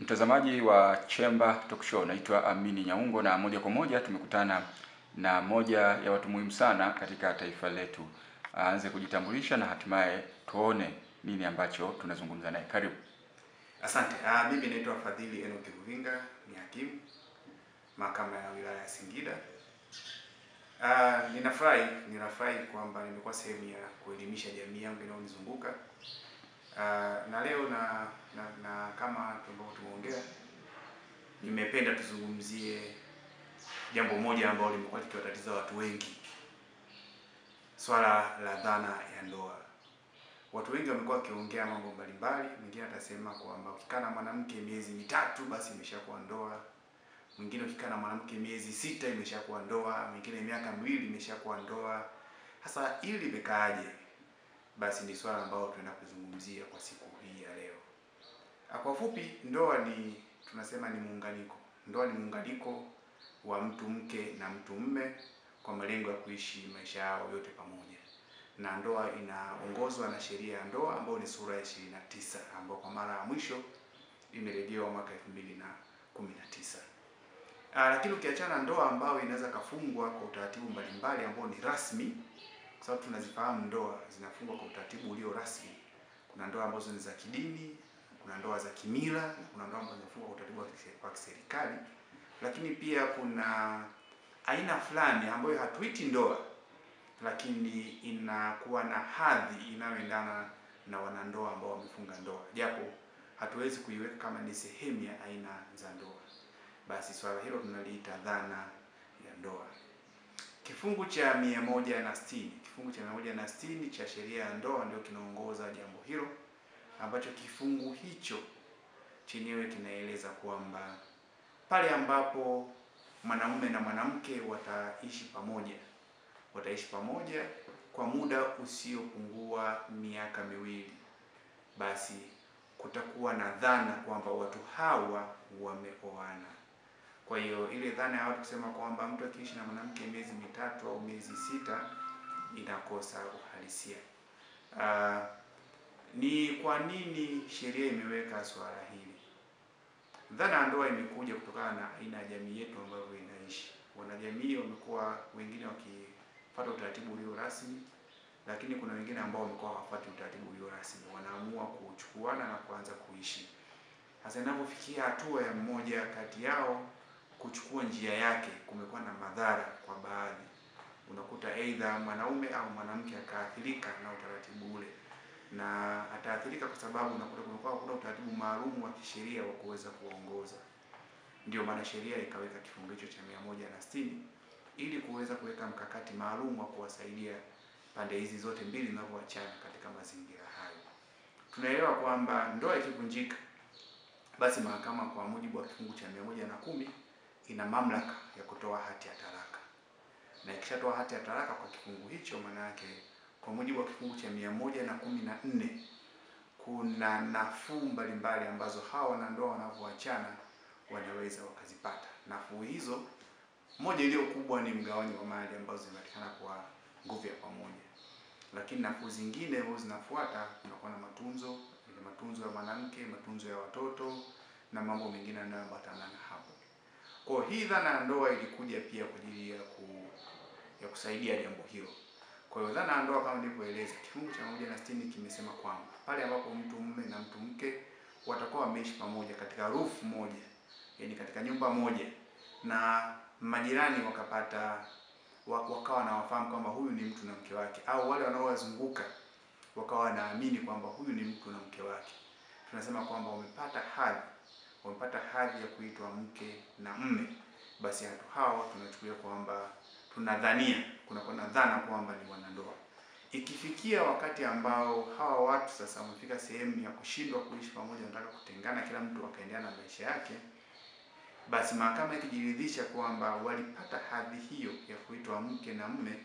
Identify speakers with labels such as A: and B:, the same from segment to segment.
A: Mtazamaji wa Chemba Talk Show, naitwa Amini Nyaungo na moja kwa moja tumekutana na moja ya watu muhimu sana katika taifa letu. Aanze kujitambulisha na hatimaye tuone nini ambacho tunazungumza naye. Karibu.
B: Asante. Mimi naitwa Fadhili Enoki Ruvinga, ni hakimu mahakama ya wilaya ya Singida. Ninafurahi kwamba nimekuwa sehemu ya kuelimisha jamii yangu inayonizunguka. Na leo na kama ambavyo tumeongea, nimependa tuzungumzie jambo moja ambalo limekuwa likiwatatiza watu wengi. Swala la dhana ya ndoa. Watu wengi wamekuwa wakiongea mambo mbalimbali. Mwingine atasema kwamba ukikaa na mwanamke miezi mitatu basi imeshakuwa ndoa. Mwingine ukikaa na mwanamke miezi 6 imeshakuwa ndoa, mwingine miaka 2 imeshakuwa ndoa. Hasa hili limekaaje? Basi ni swala ambalo tunaenda kuzungumzia kwa siku hii ya leo. Kwa ufupi, ndoa tunasema ni muunganiko. Ndoa ni muunganiko wa mtu mke na mtu mume kwa malengo ya kuishi maisha yao yote pamoja. Na ndoa inaongozwa na sheria ya ndoa ambayo ni sura ya 29 ambayo kwa mara ya mwisho imerejewa mwaka 2019. Lakini ukiachana ndoa ambayo inaweza kafungwa kwa utaratibu mbalimbali ambao ni rasmi, kwa sababu tunazifahamu ndoa zinafungwa kwa utaratibu ulio rasmi. Kuna ndoa ambazo ni za kidini, kuna ndoa za kimila, na kuna ndoa ambazo zinafungwa kwa utaratibu wa kiserikali. Lakini pia kuna aina fulani ambayo hatuiti ndoa, lakini inakuwa na hadhi inayoendana na wanandoa ambao wamefunga ndoa, japo hatuwezi kuiweka kama ni sehemu ya aina za ndoa. Basi swala hilo tunaliita dhana ya ndoa. Kifungu cha 160 cha sheria ya ndoa ndio kinaongoza jambo hilo, ambacho kifungu hicho chenyewe kinaeleza kwamba pale ambapo mwanamume na mwanamke wataishi pamoja kwa muda usiopungua miaka 2, basi kutakuwa na dhana kwamba watu hawa wameoana. Kwa hiyo ile dhana ya watu kusema kwamba mtu akiishi na mwanamke miezi 3 au miezi 6 inakosa uhalisia. Ni kwa nini sheria imeweka swala hili? Dhana ya ndoa imekuja kutokana na aina ya jamii yetu ambayo inaishi. Wanajamii wamekuwa wengine wakifuata utaratibu ulio rasmi, lakini kuna wengine ambao wamekuwa hawafuati utaratibu ulio rasmi. Wanaamua kuchukuana na kuanza kuishi. Hasa inapofikia hatua ya mmoja kati yao kuchukua njia yake, kumekuwa na madhara kwa baadhi. Unakuta aidha mwanaume au mwanamke akaathirika na utaratibu ule, na ataathirika kwa sababu unakuta kuna utaratibu maalum wa kisheria wa kuweza kuongoza. Ndio maana sheria ikaweka kifungu hicho cha 160 ili kuweza kuweka mkakati maalum wa kuwasaidia pande hizi zote mbili zinazoachana katika mazingira hayo. Tunaelewa kwamba ndoa ikivunjika, basi mahakama kwa mujibu wa kifungu cha 110 ina mamlaka ya kutoa hati ya talaka. Na ikishatoa hati ya talaka kwa kifungu hicho, maana yake kwa mujibu wa kifungu cha 114 kuna nafuu mbalimbali ambazo hawa wanandoa wanapoachana wanaweza wakazipata. Nafuu hizo, moja iliyo kubwa ni mgawanyo wa mali ambazo zinapatikana kwa nguvu ya pamoja. Lakini nafuu zingine ambazo zinafuata, kunakuwa na matunzo ya mwanamke, matunzo ya watoto na mambo mengine yanayoambatana na hapo. Kwa hii dhana ya ndoa ilikuja pia kwa ajili ya kusaidia jambo hilo. Kwa hiyo dhana ya ndoa kama nilivyoeleza, kifungu cha 160 kimesema kwamba pale ambapo mtu mume na mtu mke watakuwa wameishi pamoja katika roof moja, yani katika nyumba moja, na majirani wakawa na wafahamu kwamba huyu ni mtu na mke wake, au wale wanaowazunguka wakawa wanaamini kwamba huyu ni mtu na mke wake, tunasema kwamba wamepata hadhi ya kuitwa mke na mume. Basi watu hawa tunachukulia kwamba kunakuwa na dhana kwamba ni wanandoa. Ikifikia wakati ambao hawa watu sasa wamefika sehemu ya kushindwa kuishi pamoja, wanataka kutengana, kila mtu akaendelea na maisha yake, basi mahakama ikijiridhisha kwamba walipata hadhi hiyo ya kuitwa mke na mume,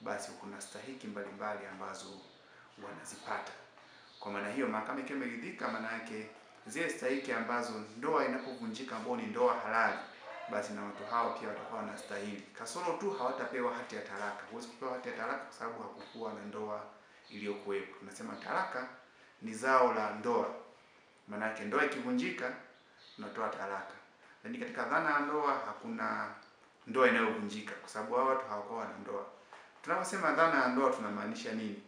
B: basi kuna stahiki mbalimbali ambazo wanazipata. Kwa maana hiyo mahakama ikiwa imeridhika, maana yake zile stahiki ambazo ndoa inapovunjika ambao ni ndoa halali, basi na watu hao pia watakuwa wanastahili. Kasoro tu hawatapewa hati ya talaka. Huwezi kupewa hati ya talaka kwa sababu hakukuwa na ndoa iliyokuwepo. Tunasema talaka ni zao la ndoa. Maana yake ndoa ikivunjika, unatoa talaka. Lakini katika dhana ya ndoa hakuna ndoa inayovunjika, kwa sababu hao watu hawakuwa wana ndoa. Tunaposema dhana ya ndoa tunamaanisha nini?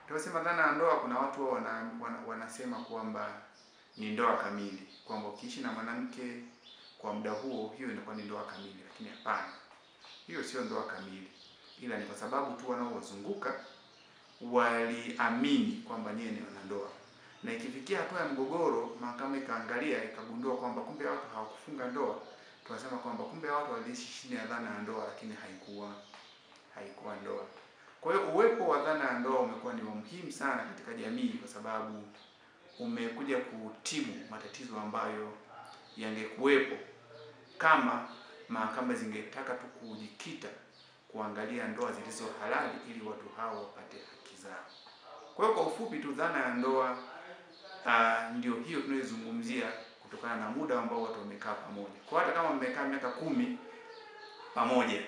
B: Tunaposema dhana ya ndoa, kuna watu wanasema kwamba ni ndoa kamili, kwamba ukiishi na mwanamke kwa muda huo, hiyo inakuwa ni ndoa kamili. Lakini hapana, hiyo sio ndoa kamili, ila ni kwa sababu tu wanaowazunguka waliamini kwamba nyie ni wanandoa, na ikifikia hatua ya mgogoro, mahakama ikaangalia ikagundua kwamba kumbe watu hawakufunga ndoa, tunasema kwamba kumbe watu waliishi chini ya dhana ya ndoa, lakini haikuwa ndoa. Kwa hiyo uwepo wa dhana ya ndoa umekuwa ni muhimu sana katika jamii, kwa sababu umekuja kutibu matatizo ambayo yangekuwepo kama mahakama zingetaka tu kujikita kuangalia ndoa zilizo halali ili watu hao wapate haki zao. Kwa hiyo kwa ufupi tu, dhana ya ndoa ndio hiyo tunayozungumzia, kutokana na muda ambao watu wamekaa pamoja. Kwa hata kama mmekaa miaka 10 pamoja,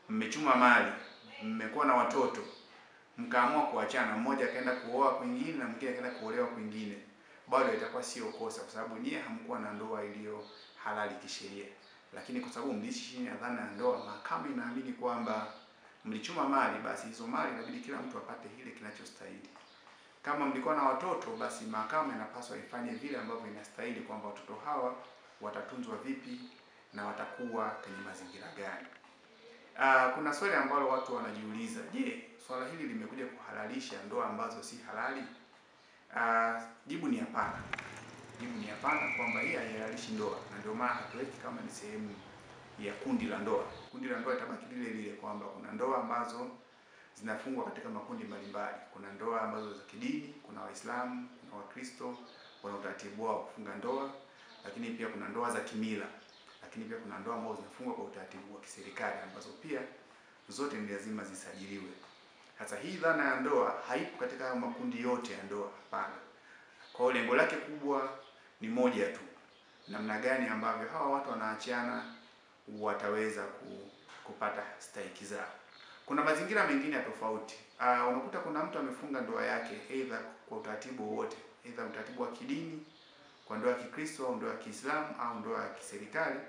B: mmechuma mali, mmekuwa na watoto, mkaamua kuachana, mmoja akaenda kuoa kwingine na mwingine akaenda kuolewa kwingine, bado itakuwa sio kosa, kwa sababu nyie hamkuwa na ndoa iliyo halali kisheria. Lakini kwa sababu mliishi chini ya dhana ya ndoa, mahakama inaamini kwamba mlichuma mali, basi hizo mali inabidi kila mtu apate kile kinachostahili. Kama mlikuwa na watoto, basi mahakama inapaswa ifanye vile ambavyo inastahili, kwamba watoto hawa watatunzwa vipi na watakuwa kwenye mazingira gani. Kuna swali ambalo watu wanajiuliza, je, swala hili limekuja kuhalalisha ndoa ambazo si halali? Jibu ni hapana. Jibu ni hapana, kwamba hii haihalalishi ndoa, na ndio maana hatuweki kama ni sehemu ya kundi la ndoa. Kundi la ndoa itabaki lile lile, kwamba kuna ndoa ambazo zinafungwa katika makundi mbalimbali. Kuna ndoa ambazo za kidini, kuna Waislamu, kuna Wakristo, wana utaratibu wao kufunga ndoa, lakini pia kuna ndoa za kimila, lakini pia kuna ndoa ambazo zinafungwa kwa utaratibu wa kiserikali, ambazo pia zote ni lazima zisajiliwe. Sasa hii dhana ya ndoa haipo katika makundi yote ya ndoa, hapana. Kwa hiyo lengo lake kubwa ni moja tu, namna gani ambavyo hawa watu wanaachana wataweza kupata stahiki zao. Kuna mazingira mengine ya tofauti. Unakuta kuna mtu amefunga ndoa yake aidha kwa utaratibu wote, aidha utaratibu wa kidini kwa ndoa ya Kikristo au ndoa ya Kiislamu au ndoa ya kiserikali,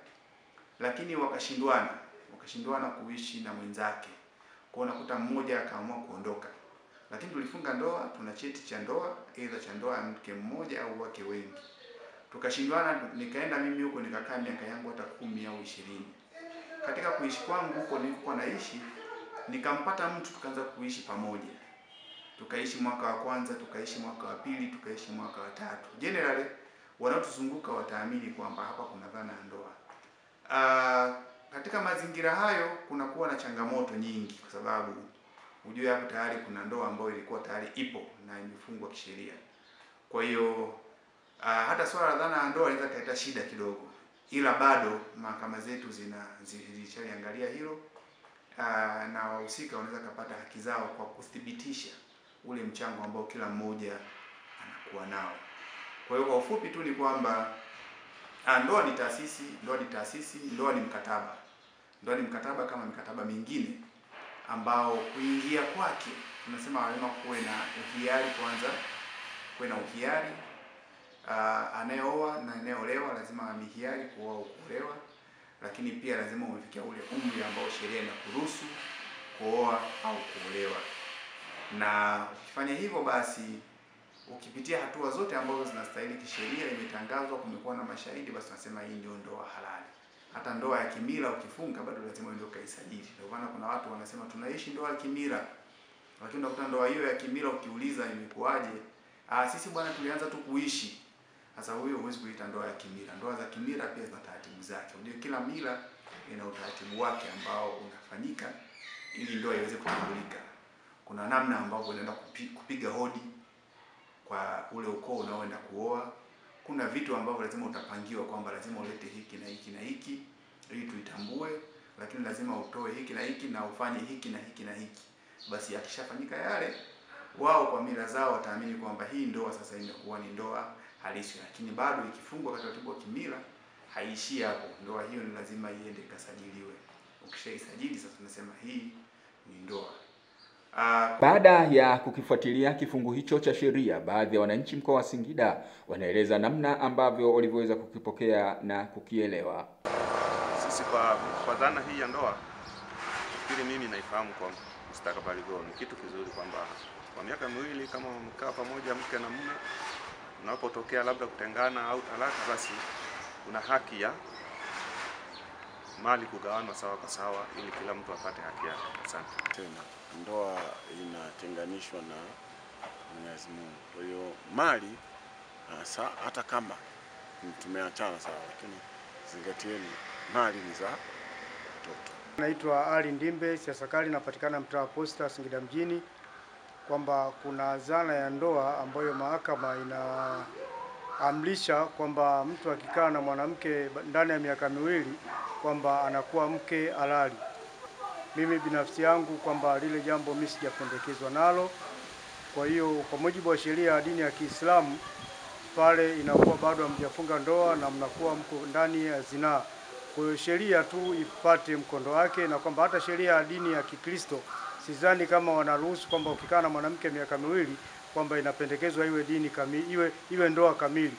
B: lakini wakashindwana kuishi na mwenzake. Kwa unakuta mmoja akaamua kuondoka, lakini tulifunga ndoa, tuna cheti cha ndoa, aidha cha ndoa ya mke mmoja au wake wengi. Tukashindwana, nikaenda mimi huko nikakaa miaka yangu hata 10 au 20. Katika kuishi kwangu huko nilikuwa naishi, nikampata mtu, tukaanza kuishi pamoja. Tukaishi mwaka wa kwanza, tukaishi mwaka wa pili, tukaishi mwaka wa 3. Generally wanaotuzunguka wataamini kwamba hapa kuna dhana ya ndoa. Katika mazingira hayo kunakuwa na changamoto nyingi, kwa sababu ujue hapo tayari kuna ndoa ambayo ilikuwa tayari ipo na imefungwa kisheria. Kwa hiyo hata swala la dhana ya ndoa inaweza kuleta shida kidogo, ila bado mahakama zetu zilishaliangalia hilo, na wahusika wanaweza kupata haki zao kwa kuthibitisha ule mchango ambao kila mmoja anakuwa nao. Kwa hiyo kwa ufupi tu ni kwamba ndoa ni taasisi, ndoa ni mkataba. Ndoa ni mkataba kama mikataba mingine, ambao kuingia kwake tunasema lazima kuwe na uhiari kwanza, kuwe na uhiari. Anayeoa na anayeolewa lazima amehiari kuoa au kuolewa, lakini pia lazima umefikia ule umri ambao sheria inakuruhusu kuoa au kuolewa. Na ukifanya hivyo, basi ukipitia hatua zote ambazo zinastahili kisheria, imetangazwa, kumekuwa na mashahidi, basi tunasema hii ndio ndoa halali. Hata ndoa ya kimila ukifunga, bado lazima ndio kaisajili. Ndio maana kuna watu wanasema tunaishi ndoa ya kimila, lakini unakuta ndoa hiyo ya kimila ukiuliza imekuaje, sisi bwana tulianza tu kuishi. Sasa huyo huwezi kuita ndoa ya kimila. Ndoa za kimila pia zina taratibu zake. Unajua kila mila ina utaratibu wake ambao unafanyika ili ndoa iweze kutambulika. Kuna namna ambavyo unaenda kupiga hodi kwa ule ukoo unaoenda kuoa. Kuna vitu ambavyo lazima utapangiwa kwamba lazima ulete hiki na hiki na hiki ili tuitambue, lakini lazima utoe hiki na hiki na ufanye hiki na hiki na hiki. Basi yakishafanyika yale, wao kwa mila zao wataamini kwamba hii ndoa sasa imekuwa ni ndoa halisi. Lakini bado ikifungwa katika utaratibu wa kimila haiishii hapo. Ndoa hiyo ni lazima iende ikasajiliwe. Ukishaisajili sasa tunasema hii ni ndoa.
A: Baada ya kukifuatilia kifungu hicho cha sheria, baadhi ya wananchi mkoa wa Singida wanaeleza namna ambavyo walivyoweza kukipokea na kukielewa.
C: Sisi kwa dhana hii ya ndoa, ili mimi naifahamu kwa mustakabali wao, ni kitu kizuri kwamba kwa miaka miwili kama mkaa pamoja mke na mume, unapotokea labda kutengana au talaka, basi kuna haki ya mali kugawanwa sawa kwa sawa ili kila mtu apate haki yake. Asante.
D: Tena ndoa inatenganishwa na Mwenyezi Mungu. Kwa hiyo mali hata kama tumeachana sawa, lakini zingatieni mali ni za mtoto.
E: Naitwa Ali Ndimbe, siasa kali, napatikana mtaa wa Posta, Singida mjini, kwamba kuna zana ya ndoa ambayo mahakama inaamrisha kwamba mtu akikaa na mwanamke ndani ya miaka miwili kwamba anakuwa mke halali. Mimi binafsi yangu kwamba lile jambo mimi sijapendekezwa nalo. Kwa hiyo kwa mujibu wa sheria ya dini ya Kiislamu, pale inakuwa bado hamjafunga ndoa na mnakuwa mko ndani ya zinaa. Kwa hiyo sheria tu ipate mkondo wake, na kwamba hata sheria ya dini ya Kikristo sidhani kama wanaruhusu kwamba ukikaa na mwanamke miaka miwili kwamba inapendekezwa iwe dini kamili, iwe ndoa kamili.